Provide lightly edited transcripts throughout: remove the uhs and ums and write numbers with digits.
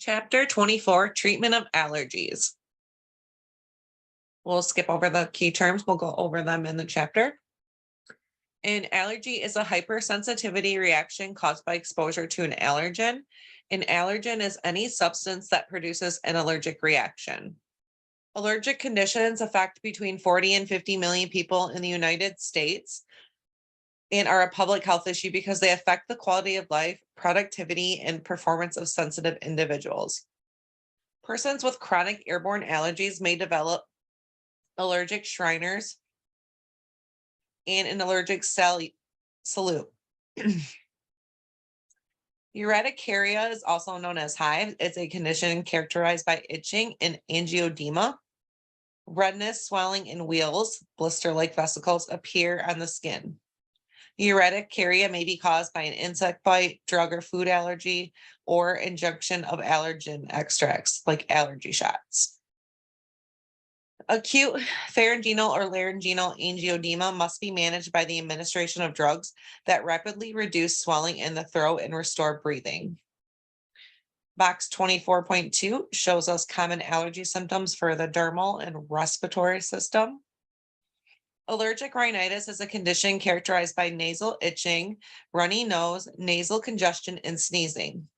Chapter 24, Treatment of Allergies. We'll skip over the key terms. We'll go over them in the chapter. An allergy is a hypersensitivity reaction caused by exposure to an allergen. An allergen is any substance that produces an allergic reaction. Allergic conditions affect between 40 and 50 million people in the United States and are a public health issue because they affect the quality of life, productivity, and performance of sensitive individuals. Persons with chronic airborne allergies may develop allergic Shriners and an allergic salute. Urticaria is also known as hives. It's a condition characterized by itching and angioedema. Redness, swelling, and wheals, blister-like vesicles, appear on the skin. Urticaria may be caused by an insect bite, drug or food allergy, or injection of allergen extracts like allergy shots. Acute pharyngeal or laryngeal angioedema must be managed by the administration of drugs that rapidly reduce swelling in the throat and restore breathing. Box 24.2 shows us common allergy symptoms for the dermal and respiratory system. Allergic rhinitis is a condition characterized by nasal itching, runny nose, nasal congestion, and sneezing.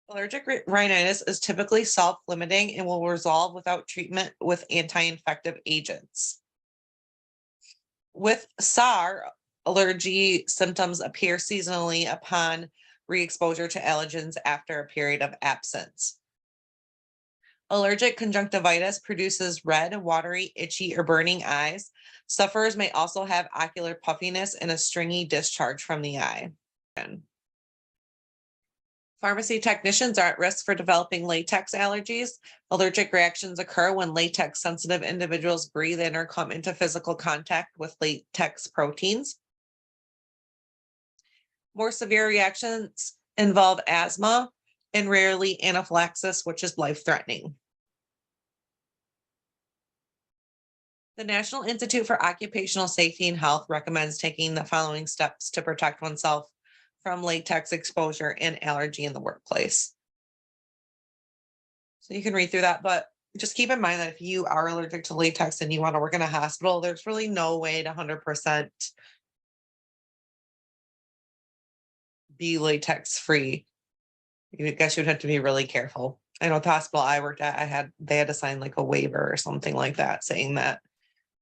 Allergic rhinitis is typically self-limiting and will resolve without treatment with anti-infective agents. With SAR, allergy symptoms appear seasonally upon re-exposure to allergens after a period of absence. Allergic conjunctivitis produces red, watery, itchy, or burning eyes. Sufferers may also have ocular puffiness and a stringy discharge from the eye. Pharmacy technicians are at risk for developing latex allergies. Allergic reactions occur when latex-sensitive individuals breathe in or come into physical contact with latex proteins. More severe reactions involve asthma and rarely anaphylaxis, which is life-threatening. The National Institute for Occupational Safety and Health recommends taking the following steps to protect oneself from latex exposure and allergy in the workplace. So you can read through that, but just keep in mind that if you are allergic to latex and you want to work in a hospital, there's really no way to 100% be latex free. I guess you'd have to be really careful. I know at the hospital I worked at, they had to sign like a waiver or something like that saying that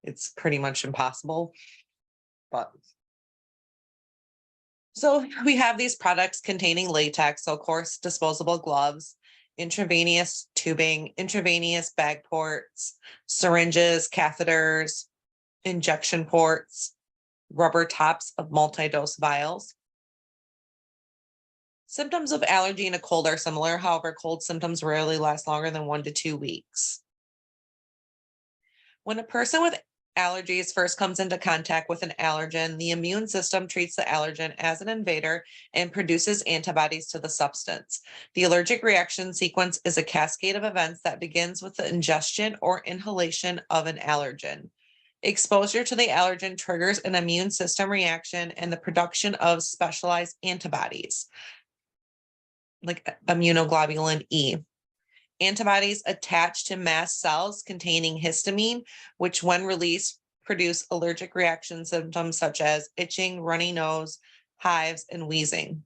it's pretty much impossible. But so we have these products containing latex, so of course, disposable gloves, intravenous tubing, intravenous bag ports, syringes, catheters, injection ports, rubber tops of multi-dose vials. Symptoms of allergy and a cold are similar. However, cold symptoms rarely last longer than 1 to 2 weeks. When a person with allergies first comes into contact with an allergen, the immune system treats the allergen as an invader and produces antibodies to the substance. The allergic reaction sequence is a cascade of events that begins with the ingestion or inhalation of an allergen. Exposure to the allergen triggers an immune system reaction and the production of specialized antibodies, like immunoglobulin E. Antibodies attach to mast cells containing histamine, which when released produce allergic reaction symptoms such as itching, runny nose, hives, and wheezing.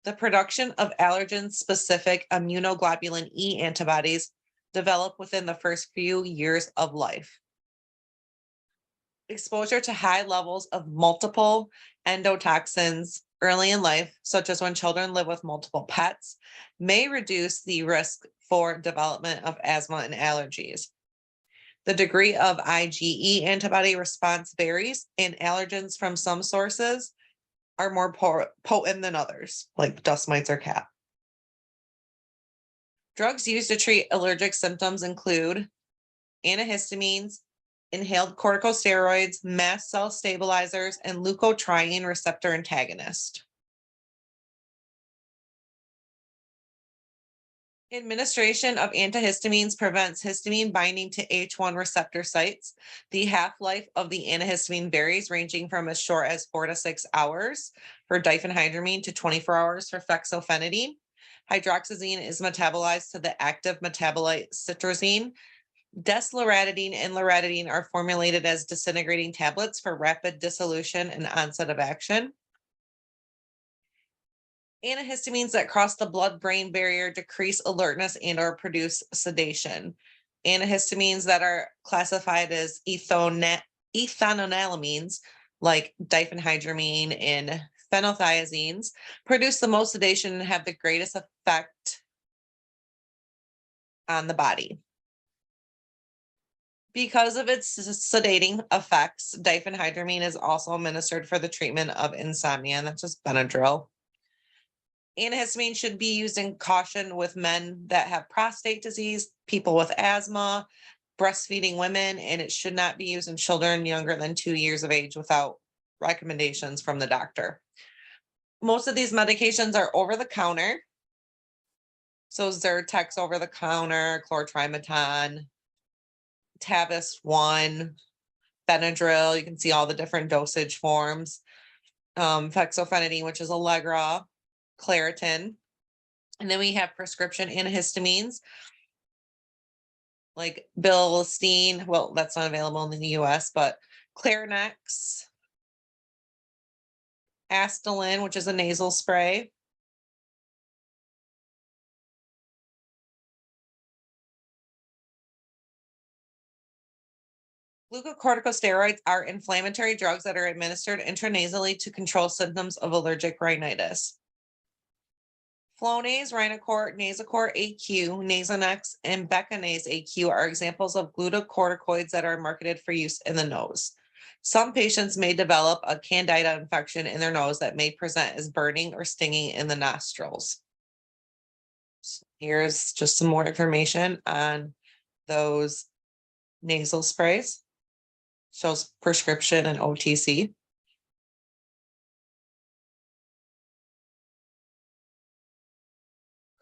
The production of allergen-specific immunoglobulin E antibodies develop within the first few years of life. Exposure to high levels of multiple endotoxins early in life, such as when children live with multiple pets, may reduce the risk for development of asthma and allergies. The degree of IgE antibody response varies, and allergens from some sources are more potent than others, like dust mites or cat. Drugs used to treat allergic symptoms include antihistamines, inhaled corticosteroids, mast cell stabilizers, and leukotriene receptor antagonist. Administration of antihistamines prevents histamine binding to H1 receptor sites. The half-life of the antihistamine varies, ranging from as short as 4 to 6 hours for diphenhydramine to 24 hours for fexofenadine. Hydroxyzine is metabolized to the active metabolite citrazine. Desloratadine and loratadine are formulated as disintegrating tablets for rapid dissolution and onset of action. Antihistamines that cross the blood-brain barrier decrease alertness and or produce sedation. Antihistamines that are classified as ethanolamines, like diphenhydramine and phenothiazines, produce the most sedation and have the greatest effect on the body. Because of its sedating effects, diphenhydramine is also administered for the treatment of insomnia, and that's just Benadryl. Antihistamine should be used in caution with men that have prostate disease, people with asthma, breastfeeding women, and it should not be used in children younger than 2 years of age without recommendations from the doctor. Most of these medications are over the counter. So Zyrtex over the counter, chlortrimeton, Tavis 1, Benadryl. You can see all the different dosage forms. Fexofenadine, which is Allegra, Claritin. And then we have prescription antihistamines like Bilistine. Well, that's not available in the US, but Clarinex, Astelin, which is a nasal spray. Glucocorticosteroids are inflammatory drugs that are administered intranasally to control symptoms of allergic rhinitis. Flonase, Rhinocort, Nasacort AQ, Nasonex, and Becanase AQ are examples of glucocorticoids that are marketed for use in the nose. Some patients may develop a candida infection in their nose that may present as burning or stinging in the nostrils. So here's just some more information on those nasal sprays. Shows prescription and OTC.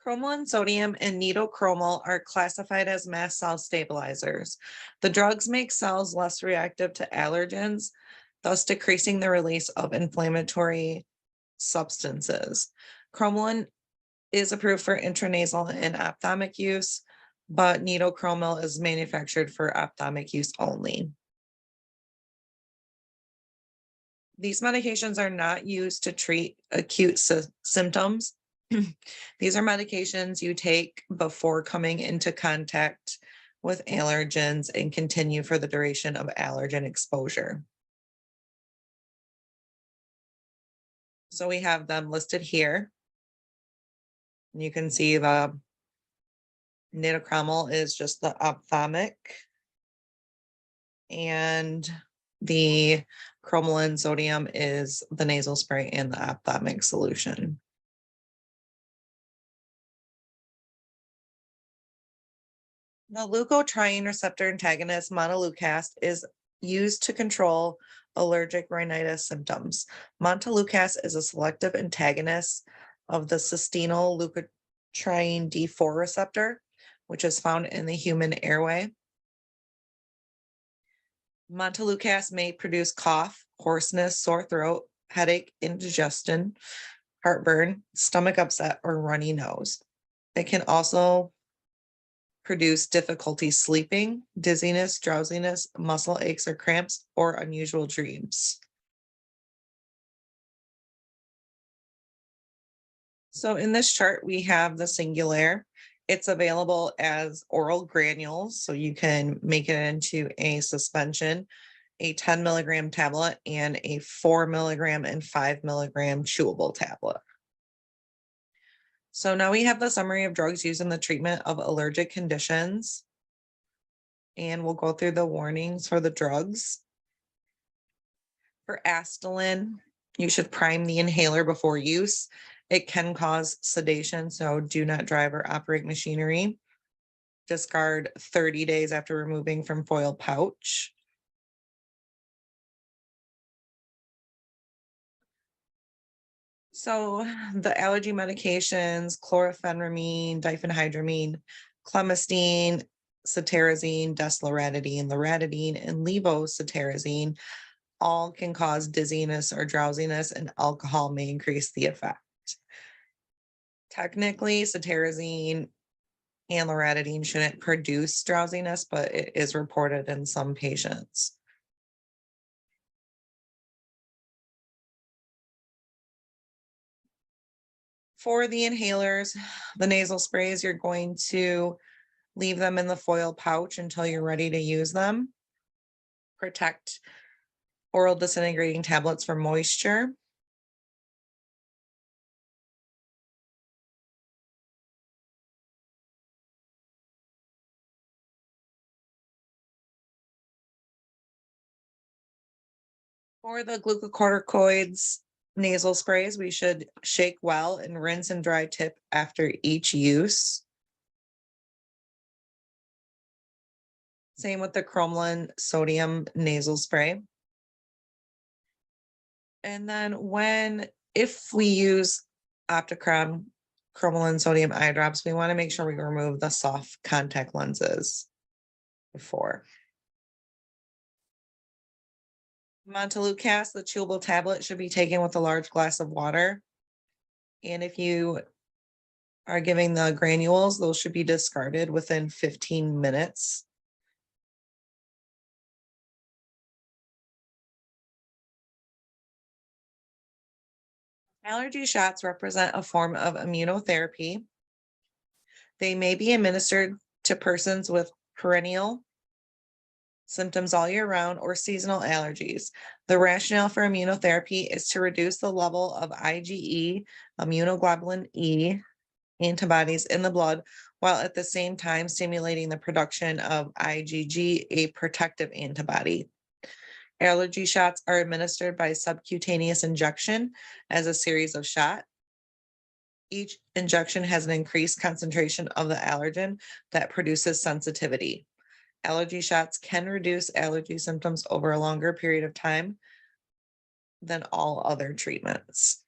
Cromolyn sodium and nitochromol are classified as mast cell stabilizers. The drugs make cells less reactive to allergens, thus decreasing the release of inflammatory substances. Cromolyn is approved for intranasal and ophthalmic use, but nitochromol is manufactured for ophthalmic use only. These medications are not used to treat acute symptoms. These are medications you take before coming into contact with allergens and continue for the duration of allergen exposure. So we have them listed here. You can see the nitochromol is just the ophthalmic, and the cromolyn sodium is the nasal spray and the ophthalmic solution. The leukotriene receptor antagonist montelukast is used to control allergic rhinitis symptoms. Montelukast is a selective antagonist of the cystenyl leukotriene D4 receptor, which is found in the human airway. Montelukast may produce cough, hoarseness, sore throat, headache, indigestion, heartburn, stomach upset, or runny nose. It can also produce difficulty sleeping, dizziness, drowsiness, muscle aches or cramps, or unusual dreams. So in this chart, we have the Singulair. It's available as oral granules, so you can make it into a suspension, a 10 milligram tablet, and a 4 milligram and 5 milligram chewable tablet. So now we have the summary of drugs used in the treatment of allergic conditions. And we'll go through the warnings for the drugs. For Astelin, you should prime the inhaler before use. It can cause sedation, so do not drive or operate machinery. Discard 30 days after removing from foil pouch. So the allergy medications, chlorpheniramine, diphenhydramine, clemistine, cetirizine, desloratadine, loratadine, and levocetirizine all can cause dizziness or drowsiness, and alcohol may increase the effect. Technically, cetirizine and loratadine shouldn't produce drowsiness, but it is reported in some patients. For the inhalers, the nasal sprays, you're going to leave them in the foil pouch until you're ready to use them. Protect oral disintegrating tablets from moisture. For the glucocorticoids nasal sprays, we should shake well and rinse and dry tip after each use. Same with the cromolyn sodium nasal spray. And then if we use Opticrom cromolyn sodium eye drops, we want to make sure we remove the soft contact lenses before. Montelukast, the chewable tablet, should be taken with a large glass of water. And if you are giving the granules, those should be discarded within 15 minutes. Allergy shots represent a form of immunotherapy. They may be administered to persons with perennial symptoms all year round or seasonal allergies. The rationale for immunotherapy is to reduce the level of IgE, immunoglobulin E, antibodies in the blood, while at the same time stimulating the production of IgG, a protective antibody. Allergy shots are administered by subcutaneous injection as a series of shots. Each injection has an increased concentration of the allergen that produces sensitivity. Allergy shots can reduce allergy symptoms over a longer period of time than all other treatments.